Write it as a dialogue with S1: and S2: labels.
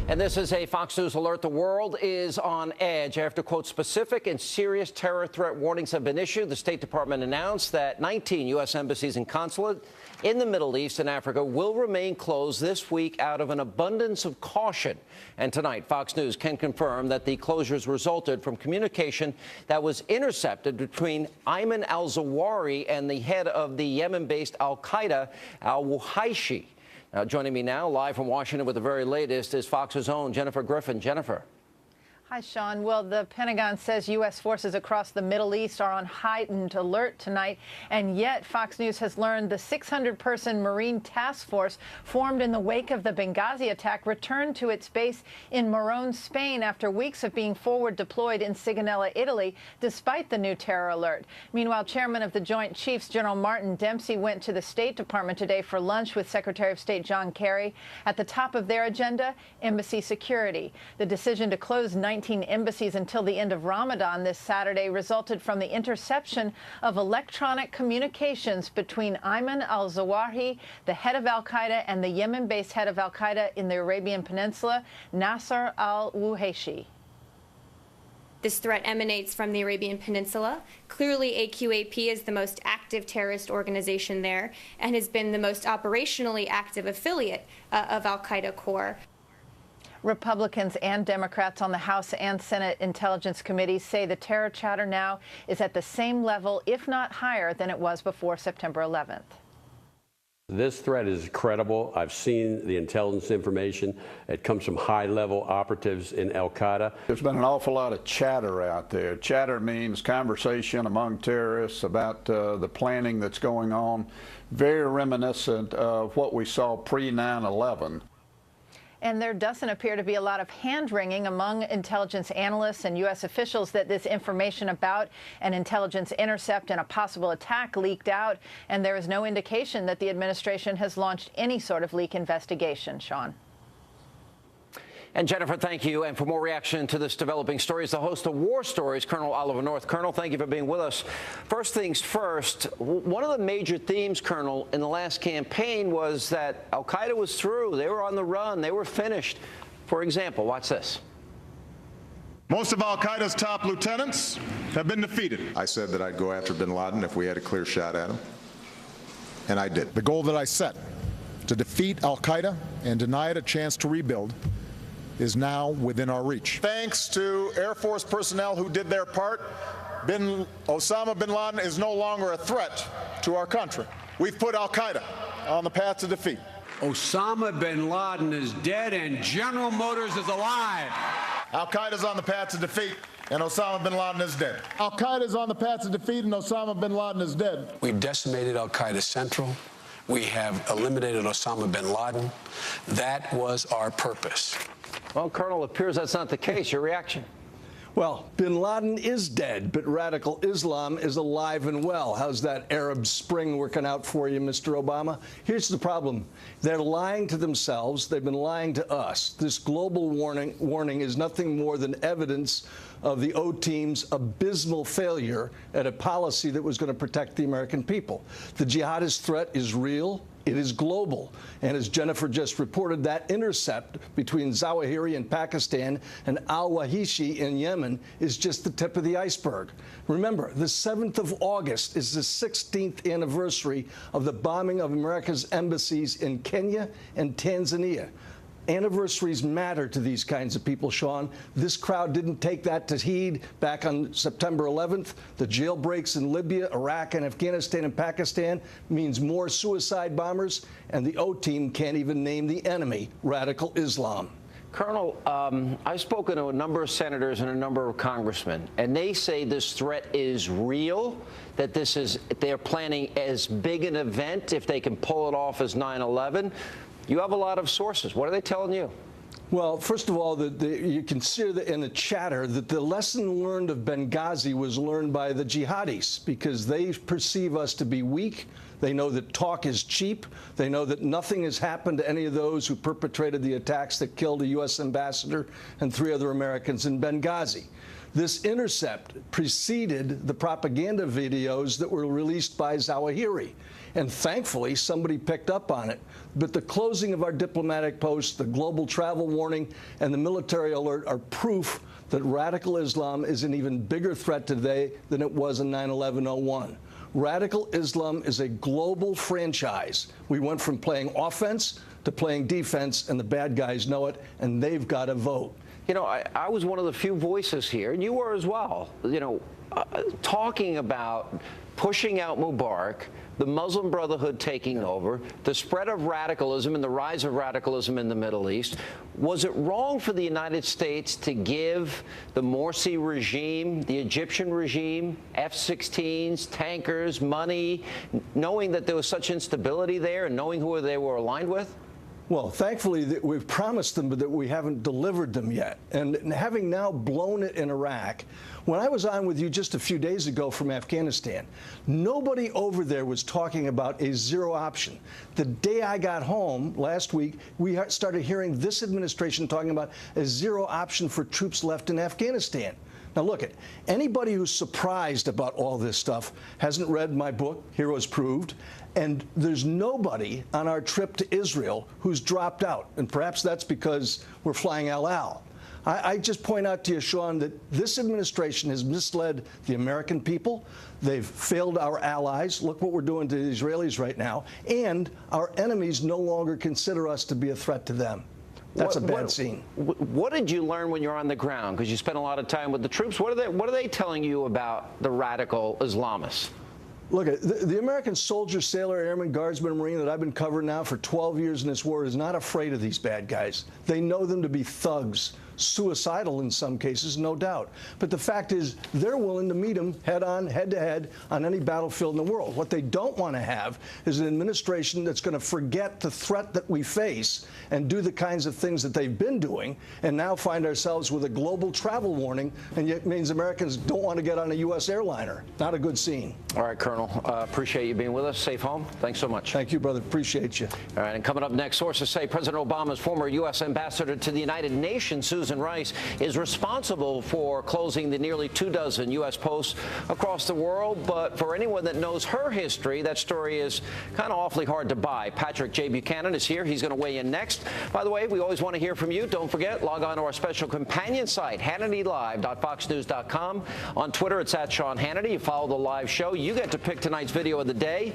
S1: And this is a Fox News alert. The world is on edge after, quote, specific and serious terror threat warnings have been issued. The State Department announced that 19 U.S. embassies and consulates in the Middle East and Africa will remain closed this week out of an abundance of caution. And tonight, Fox News can confirm that the closures resulted from communication that was intercepted between Ayman al-Zawahiri and the head of the Yemen-based al-Qaeda, Al Wuhayshi. Now, joining me now, live from Washington with the very latest, is Fox's own Jennifer Griffin. Jennifer.
S2: Hi, Sean. Well, the Pentagon says U.S. forces across the Middle East are on heightened alert tonight, and yet Fox News has learned the 600-person Marine task force formed in the wake of the Benghazi attack returned to its base in Morón, Spain, after weeks of being forward deployed in Sigonella, Italy, despite the new terror alert. Meanwhile, Chairman of the Joint Chiefs, General Martin Dempsey, went to the State Department today for lunch with Secretary of State John Kerry. At the top of their agenda, embassy security. The decision to close 19 embassies until the end of Ramadan this Saturday resulted from the interception of electronic communications between Ayman al-Zawahiri, the head of al-Qaeda, and the Yemen-based head of al-Qaeda in the Arabian Peninsula, Nasser al Wuhayshi.
S3: This threat emanates from the Arabian Peninsula. Clearly, AQAP is the most active terrorist organization there and has been the most operationally active affiliate of al-Qaeda core.
S2: Republicans and Democrats on the House and Senate Intelligence Committees say the terror chatter now is at the same level, if not higher, than it was before September 11th.
S4: This threat is credible. I've seen the intelligence information. It comes from high-level operatives in al-Qaeda.
S5: There's been an awful lot of chatter out there. Chatter means conversation among terrorists about the planning that's going on, very reminiscent of what we saw pre-9/11.
S2: And there doesn't appear to be a lot of hand-wringing among intelligence analysts and U.S. officials that this information about an intelligence intercept and a possible attack leaked out, and there is no indication that the administration has launched any sort of leak investigation. Sean.
S1: And Jennifer, thank you. And for more reaction to this developing story is the host of War Stories, Colonel Oliver North. Colonel, thank you for being with us. First things first, one of the major themes, Colonel, in the last campaign was that al-Qaeda was through. They were on the run. They were finished. For example, watch this.
S6: Most of al-Qaeda's top lieutenants have been defeated.
S7: I said that I'd go after bin Laden if we had a clear shot at him, and I did.
S8: The goal that I set to defeat al-Qaeda and deny it a chance to rebuild is now within our reach.
S6: Thanks to Air Force personnel who did their part, Osama bin Laden is no longer a threat to our country. We've put al-Qaeda on the path to defeat.
S9: Osama bin Laden is dead and General Motors is alive.
S6: Al-Qaeda's on the path to defeat, and Osama bin Laden is dead.
S8: Al-Qaeda's on the path to defeat, and Osama bin Laden is dead.
S9: We've decimated al-Qaeda Central. We have eliminated Osama bin Laden. That was our purpose.
S1: Well, Colonel, it appears that's not the case. Your reaction?
S10: Well, bin Laden is dead, but radical Islam is alive and well. How's that Arab Spring working out for you, Mr. Obama? Here's the problem. They're lying to themselves. They've been lying to us. This global warning is nothing more than evidence of the O-Team's abysmal failure at a policy that was going to protect the American people. The jihadist threat is real. It is global. And as Jennifer just reported, that intercept between Zawahiri in Pakistan and Al Wuhayshi in Yemen is just the tip of the iceberg. Remember, the 7th of August is the 16th anniversary of the bombing of America's embassies in Kenya and Tanzania. Anniversaries matter to these kinds of people, Sean. This crowd didn't take that to heed back on September 11th. The jailbreaks in Libya, Iraq, and Afghanistan and Pakistan means more suicide bombers, and the O-Team can't even name the enemy, radical Islam.
S1: Colonel, I've spoken to a number of senators and a number of congressmen, and they say this threat is real, that they're planning as big an event if they can pull it off as 9/11. You have a lot of sources. What are they telling you?
S10: Well, first of all, you can see in the chatter that the lesson learned of Benghazi was learned by the jihadis because they perceive us to be weak. They know that talk is cheap. They know that nothing has happened to any of those who perpetrated the attacks that killed a U.S. ambassador and 3 other Americans in Benghazi. This intercept preceded the propaganda videos that were released by Zawahiri. and thankfully somebody picked up on it. But the closing of our diplomatic posts, the global travel warning, and the military alert are proof that radical Islam is an even bigger threat today than it was in 9/11/01. Radical Islam is a global franchise. We went from playing offense to playing defense, and the bad guys know it, and they've got to vote.
S1: You know, I was one of the few voices here, and you were as well, you know, talking about pushing out Mubarak, the Muslim Brotherhood taking over, the spread of radicalism and the rise of radicalism in the Middle East. Was it wrong for the United States to give the Morsi regime, the Egyptian regime, F-16s, tankers, money, knowing that there was such instability there and knowing who they were aligned with?
S10: Well, thankfully, we've promised them, but that we haven't delivered them yet. And having now blown it in Iraq, when I was on with you just a few days ago from Afghanistan, nobody over there was talking about a zero option. The day I got home last week, we started hearing this administration talking about a zero option for troops left in Afghanistan. Now, look, anybody who's surprised about all this stuff hasn't read my book, Heroes Proved, and there's nobody on our trip to Israel who's dropped out, and perhaps that's because we're flying El Al. I just point out to you, Sean, that this administration has misled the American people. They've failed our allies. Look what we're doing to the Israelis right now. And our enemies no longer consider us to be a threat to them. That's a bad scene.
S1: What did you learn when you're on the ground? Because you spent a lot of time with the troops. What are they telling you about the radical Islamists?
S10: Look, the American soldier, sailor, airman, guardsman, marine that I've been covering now for 12 years in this war is not afraid of these bad guys. They know them to be thugs, suicidal in some cases, no doubt. But the fact is, they're willing to meet them head-on, head-to-head on any battlefield in the world. What they don't want to have is an administration that's going to forget the threat that we face and do the kinds of things that they've been doing, and now find ourselves with a global travel warning, and yet means Americans don't want to get on a U.S. airliner. Not a good scene.
S1: All right, Colonel. Appreciate you being with us. Safe home. Thanks so much.
S10: Thank you, brother. Appreciate you.
S1: All right, and coming up next, sources say President Obama's former U.S. ambassador to the United Nations, Susan Rice, is responsible for closing the nearly 24 U.S. posts across the world. But for anyone that knows her history, that story is kind of awfully hard to buy. Patrick J. Buchanan is here. He's going to weigh in next. By the way, we always want to hear from you. Don't forget, log on to our special companion site, HannityLive.foxnews.com. On Twitter, it's @Sean Hannity. You follow the live show. You get to pick tonight's video of the day.